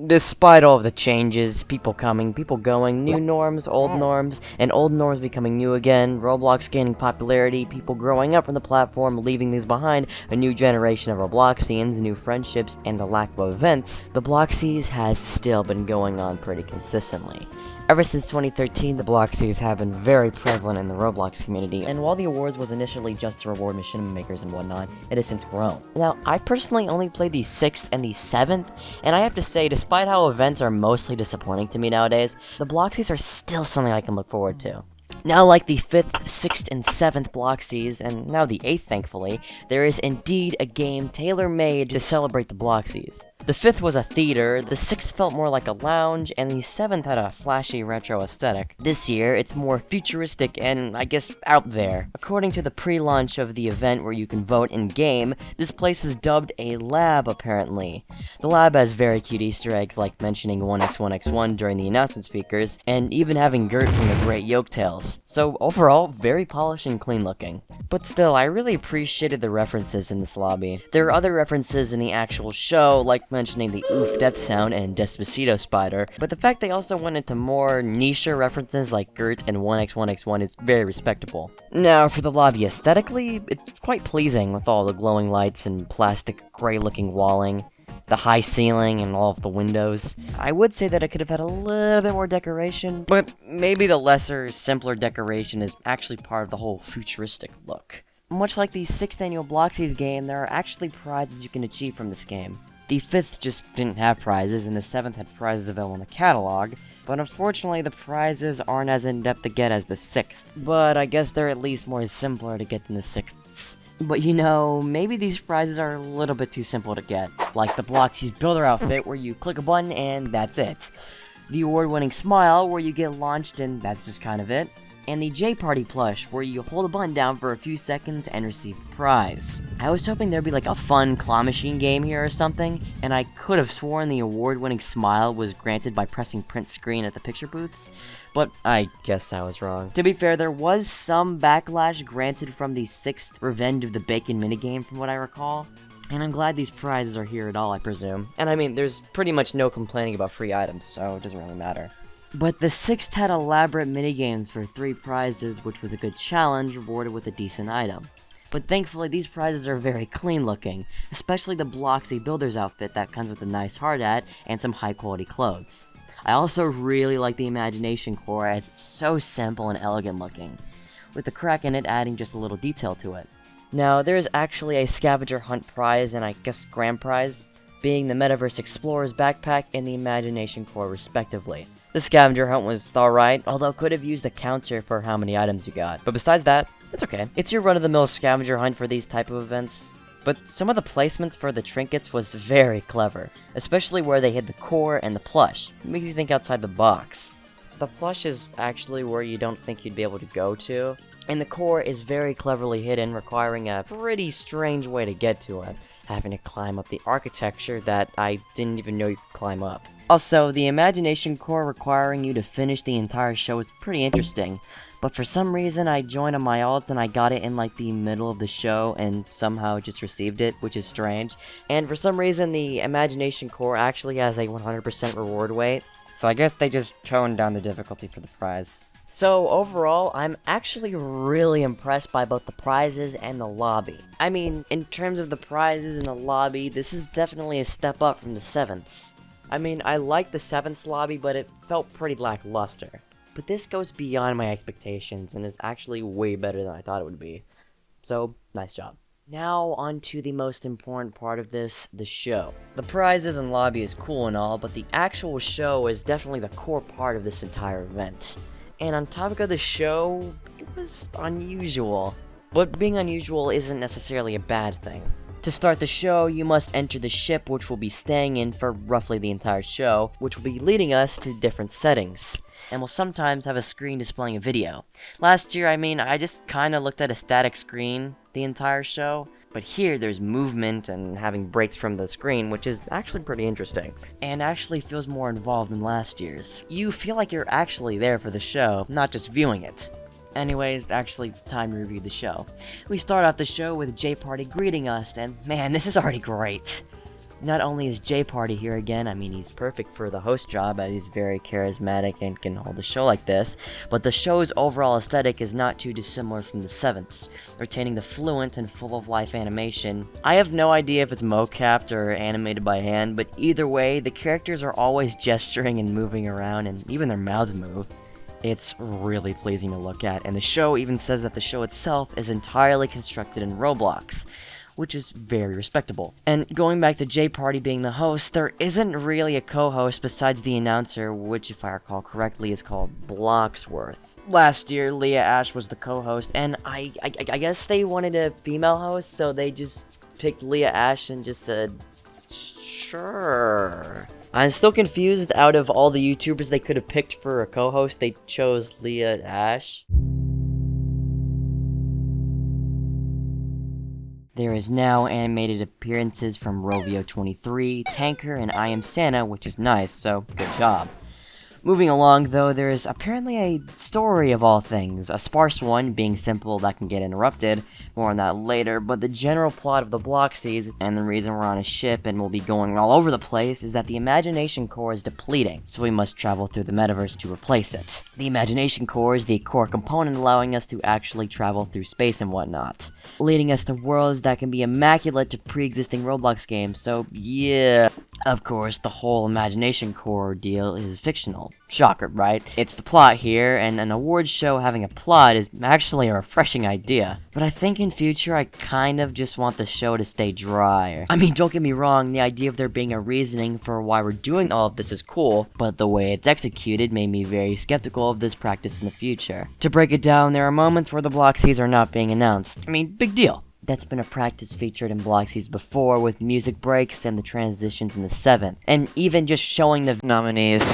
Despite all of the changes, people coming, people going, new norms, and old norms becoming new again, Roblox gaining popularity, people growing up from the platform, leaving these behind, a new generation of Robloxians, new friendships, and the lack of events, the Bloxies has still been going on pretty consistently. Ever since 2013, the Bloxies have been very prevalent in the Roblox community, and while the awards was initially just to reward machinima makers and whatnot, it has since grown. Now, I personally only played the 6th and the 7th, and I have to say, despite how events are mostly disappointing to me nowadays, the Bloxies are still something I can look forward to. Now, like the 5th, 6th, and 7th Bloxies, and now the 8th thankfully, there is indeed a game tailor-made to celebrate the Bloxies. The 5th was a theater, the 6th felt more like a lounge, and the 7th had a flashy retro aesthetic. This year, it's more futuristic and, I guess, out there. According to the pre-launch of the event where you can vote in-game, this place is dubbed a lab, apparently. The lab has very cute Easter eggs like mentioning 1x1x1 during the announcement speakers, and even having Gert from the Great Yoke Tales. So overall, very polished and clean looking. But still, I really appreciated the references in this lobby. There are other references in the actual show, like mentioning the oof death sound and Despacito spider, but the fact they also went into more niche references like Gert and 1x1x1 is very respectable. Now, for the lobby aesthetically, it's quite pleasing with all the glowing lights and plastic gray looking walling, the high ceiling and all of the windows. I would say that it could have had a little bit more decoration, but maybe the lesser, simpler decoration is actually part of the whole futuristic look. Much like the 6th annual Bloxies game, there are actually prizes you can achieve from this game. The 5th just didn't have prizes, and the 7th had prizes available in the catalog, but unfortunately the prizes aren't as in-depth to get as the 6th, but I guess they're at least more simpler to get than the 6ths. But you know, maybe these prizes are a little bit too simple to get, like the Bloxies builder outfit where you click a button and that's it, the award-winning smile where you get launched and that's just kind of it, and the J-Party plush, where you hold a button down for a few seconds and receive the prize. I was hoping there'd be like a fun claw machine game here or something, and I could have sworn the award-winning smile was granted by pressing print screen at the picture booths, but I guess I was wrong. To be fair, there was some backlash granted from the 6th Revenge of the Bacon minigame from what I recall, and I'm glad these prizes are here at all, I presume. And I mean, there's pretty much no complaining about free items, so it doesn't really matter. But the 6th had elaborate minigames for 3 prizes, which was a good challenge, rewarded with a decent item. But thankfully, these prizes are very clean looking, especially the Bloxy builder's outfit that comes with a nice hard hat and some high quality clothes. I also really like the imagination core as it's so simple and elegant looking, with the crack in it adding just a little detail to it. Now, there is actually a scavenger hunt prize and I guess grand prize, being the Metaverse Explorer's backpack and the imagination core respectively. The scavenger hunt was alright, although could have used a counter for how many items you got. But besides that, it's okay. It's your run-of-the-mill scavenger hunt for these type of events. But some of the placements for the trinkets was very clever, especially where they hid the core and the plush. It makes you think outside the box. The plush is actually where you don't think you'd be able to go to, and the core is very cleverly hidden, requiring a pretty strange way to get to it, having to climb up the architecture that I didn't even know you could climb up. Also, the imagination core requiring you to finish the entire show is pretty interesting, but for some reason I joined on my alt and I got it in like the middle of the show and somehow just received it, which is strange. And for some reason the imagination core actually has a 100% reward weight, so I guess they just toned down the difficulty for the prize. So overall, I'm actually really impressed by both the prizes and the lobby. I mean, in terms of the prizes and the lobby, this is definitely a step up from the 7ths. I mean, I liked the 7th's lobby, but it felt pretty lackluster. But this goes beyond my expectations and is actually way better than I thought it would be. So, nice job. Now, on to the most important part of this, the show. The prizes and lobby is cool and all, but the actual show is definitely the core part of this entire event. And on topic of the show, it was unusual. But being unusual isn't necessarily a bad thing. To start the show, you must enter the ship which we'll be staying in for roughly the entire show, which will be leading us to different settings, and will sometimes have a screen displaying a video. Last year, I just kinda looked at a static screen the entire show, but here there's movement and having breaks from the screen, which is actually pretty interesting, and actually feels more involved than last year's. You feel like you're actually there for the show, not just viewing it. Anyways, actually, time to review the show. We start off the show with J-Party greeting us, and man, this is already great. Not only is J Party here again, I mean, he's perfect for the host job, as he's very charismatic and can hold a show like this, but the show's overall aesthetic is not too dissimilar from the 7th's, retaining the fluent and full-of-life animation. I have no idea if it's mocapped or animated by hand, but either way, the characters are always gesturing and moving around, and even their mouths move. It's really pleasing to look at, and the show even says that the show itself is entirely constructed in Roblox, which is very respectable. And going back to J Party being the host, there isn't really a co-host besides the announcer, which, if I recall correctly, is called Bloxworth. Last year, Leah Ash was the co-host, and I guess they wanted a female host, so they just picked Leah Ash and just said, sure. I'm still confused. Out of all the YouTubers they could have picked for a co-host, they chose Leah Ash. There is now animated appearances from Rovio23, Tanker, and I Am Santa, which is nice, so good job. Moving along, though, there is apparently a story of all things, a sparse one, being simple that can get interrupted, more on that later, but the general plot of the Bloxies, and the reason we're on a ship and will be going all over the place, is that the imagination core is depleting, so we must travel through the metaverse to replace it. The imagination core is the core component allowing us to actually travel through space and whatnot, leading us to worlds that can be immaculate to pre-existing Roblox games, so yeah. Of course, the whole imagination core deal is fictional. Shocker, right? It's the plot here, and an awards show having a plot is actually a refreshing idea. But I think in future, I kind of just want the show to stay dry. I mean, don't get me wrong, the idea of there being a reasoning for why we're doing all of this is cool, but the way it's executed made me very skeptical of this practice in the future. To break it down, there are moments where the Bloxies are not being announced. I mean, big deal. That's been a practice featured in Bloxies before, with music breaks and the transitions in the 7th, and even just showing the nominees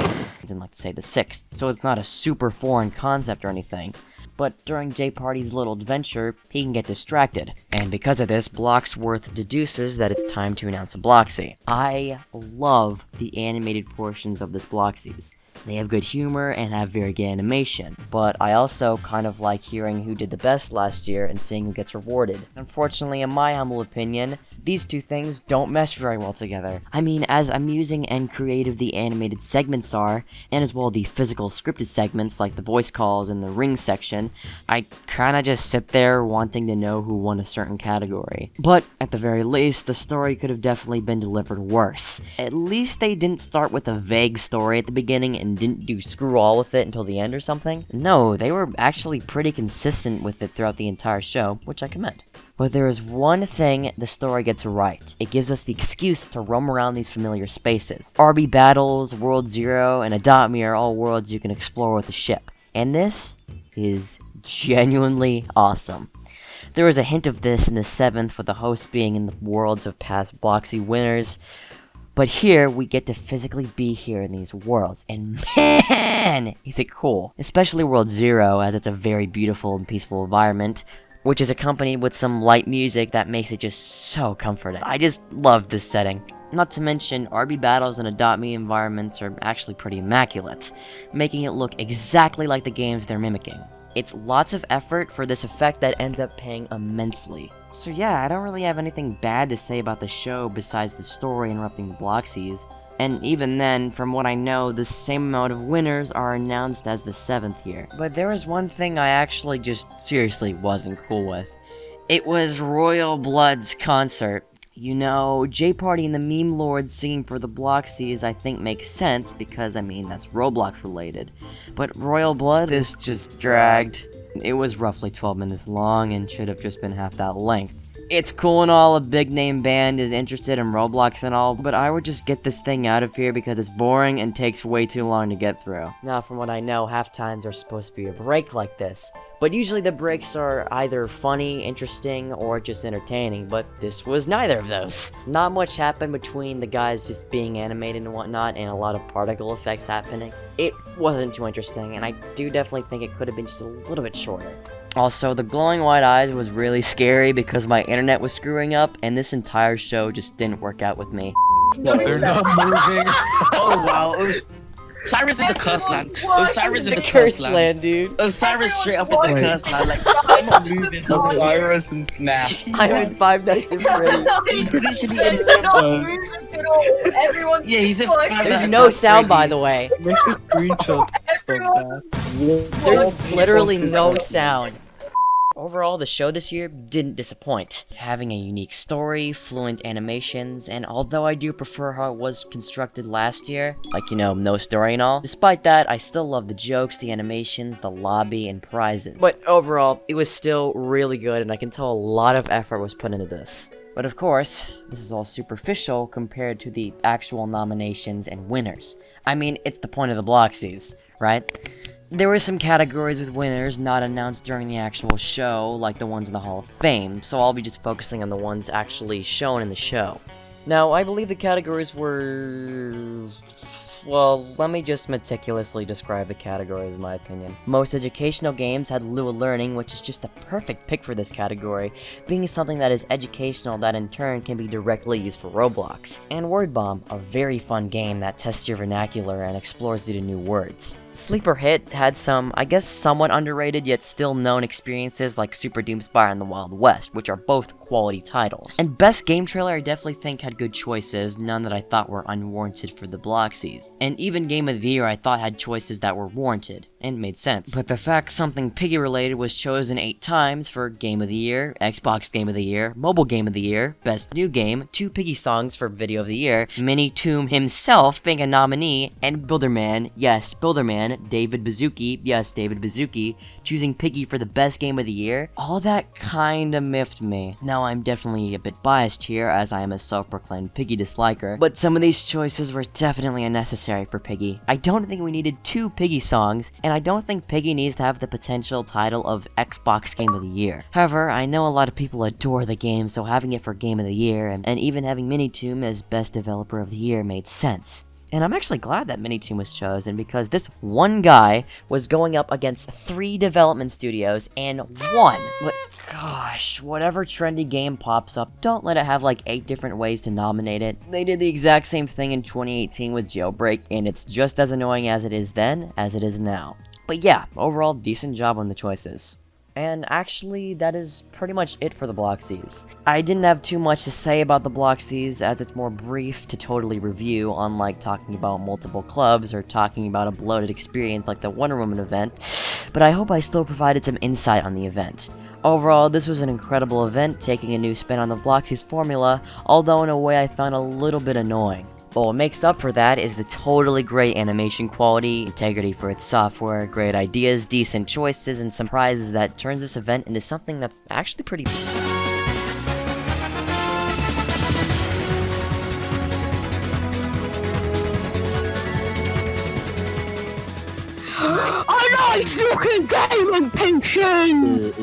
in, like, say, the 6th, so it's not a super foreign concept or anything. But during J Party's little adventure, he can get distracted, and because of this, Bloxworth deduces that it's time to announce a Bloxy. I love the animated portions of this Bloxies. They have good humor and have very good animation, but I also kind of like hearing who did the best last year and seeing who gets rewarded. Unfortunately, in my humble opinion, these two things don't mesh very well together. I mean, as amusing and creative the animated segments are, and as well the physical scripted segments like the voice calls and the ring section, I kinda just sit there wanting to know who won a certain category. But, at the very least, the story could have definitely been delivered worse. At least they didn't start with a vague story at the beginning and didn't do screw all with it until the end or something. No, they were actually pretty consistent with it throughout the entire show, which I commend. But there is one thing the story gets right. It gives us the excuse to roam around these familiar spaces. RB Battles, World Zero, and Adopt Me are all worlds you can explore with a ship. And this is genuinely awesome. There was a hint of this in the 7th, with the host being in the worlds of past Bloxy winners. But here, we get to physically be here in these worlds, and man, is it cool. Especially World Zero, as it's a very beautiful and peaceful environment, which is accompanied with some light music that makes it just so comforting. I just love this setting. Not to mention, RB Battles and Adopt Me environments are actually pretty immaculate, making it look exactly like the games they're mimicking. It's lots of effort for this effect that ends up paying immensely. So yeah, I don't really have anything bad to say about the show besides the story interrupting the Bloxies. And even then, from what I know, the same amount of winners are announced as the 7th year. But there was one thing I actually just seriously wasn't cool with. It was Royal Blood's concert. You know, J Party and the Meme Lords singing for the Bloxies I think makes sense because, I mean, that's Roblox related. But Royal Blood is just dragged. It was roughly 12 minutes long and should have just been half that length. It's cool and all, a big name band is interested in Roblox and all, but I would just get this thing out of here because it's boring and takes way too long to get through. Now, from what I know, half times are supposed to be a break like this, but usually the breaks are either funny, interesting, or just entertaining, but this was neither of those. Not much happened between the guys just being animated and whatnot, and a lot of particle effects happening. It wasn't too interesting, and I do definitely think it could have been just a little bit shorter. Also, the glowing white eyes was really scary because my internet was screwing up, and this entire show just didn't work out with me. They're not moving. Oh wow, it was Cyrus in the curse land. Osiris in The the cursed land, dude. Osiris straight up in the curse land. Like, I'm not moving. Osiris and FNAF. I'm in Five Nights at Freddy's. He's literally in They're not limbo. moving at all. Everyone's Yeah, he's in fucking- Five There's Nights no at sound, by Freddy's. the way. Make a screenshot Everyone- of that. There's literally no sound. Overall, the show this year didn't disappoint, having a unique story, fluent animations, and although I do prefer how it was constructed last year, like, you know, no story and all, despite that, I still love the jokes, the animations, the lobby, and prizes. But overall, it was still really good, and I can tell a lot of effort was put into this. But of course, this is all superficial compared to the actual nominations and winners. I mean, it's the point of the Bloxies, right? There were some categories with winners not announced during the actual show, like the ones in the Hall of Fame, so I'll be just focusing on the ones actually shown in the show. Now, I believe the categories were... well, let me just meticulously describe the categories in my opinion. Most educational games had Lua Learning, which is just the perfect pick for this category, being something that is educational that in turn can be directly used for Roblox. And Word Bomb, a very fun game that tests your vernacular and explores you to new words. Sleeper Hit had some, I guess, somewhat underrated yet still known experiences like Super Doomspire and the Wild West, which are both quality titles. And Best Game Trailer I definitely think had good choices, none that I thought were unwarranted for the Bloxies. And even Game of the Year I thought had choices that were warranted, and made sense. But the fact something Piggy related was chosen 8 times for Game of the Year, Xbox Game of the Year, Mobile Game of the Year, Best New Game, 2 Piggy songs for Video of the Year, Mini Tomb himself being a nominee, and Builderman, yes, Builderman, David Bazuki, yes, David Bazuki, choosing Piggy for the best game of the year, all that kinda miffed me. Now, I'm definitely a bit biased here, as I am a self-proclaimed Piggy disliker, but some of these choices were definitely unnecessary for Piggy. I don't think we needed 2 Piggy songs, and I don't think Piggy needs to have the potential title of Xbox Game of the Year. However, I know a lot of people adore the game, so having it for Game of the Year, and even having Minitomb as Best Developer of the Year made sense. And I'm actually glad that Minitomb was chosen, because this one guy was going up against 3 development studios and 1. But gosh, whatever trendy game pops up, don't let it have like 8 different ways to nominate it. They did the exact same thing in 2018 with Jailbreak, and it's just as annoying as it is then as it is now. But yeah, overall, decent job on the choices. And actually, that is pretty much it for the Bloxies. I didn't have too much to say about the Bloxies, as it's more brief to totally review, unlike talking about multiple clubs or talking about a bloated experience like the Wonder Woman event, but I hope I still provided some insight on the event. Overall, this was an incredible event, taking a new spin on the Bloxies formula, although in a way I found a little bit annoying. But what makes up for that is the totally great animation quality, integrity for its software, great ideas, decent choices, and some prizes that turns this event into something that's actually pretty... I like fucking gaming pension!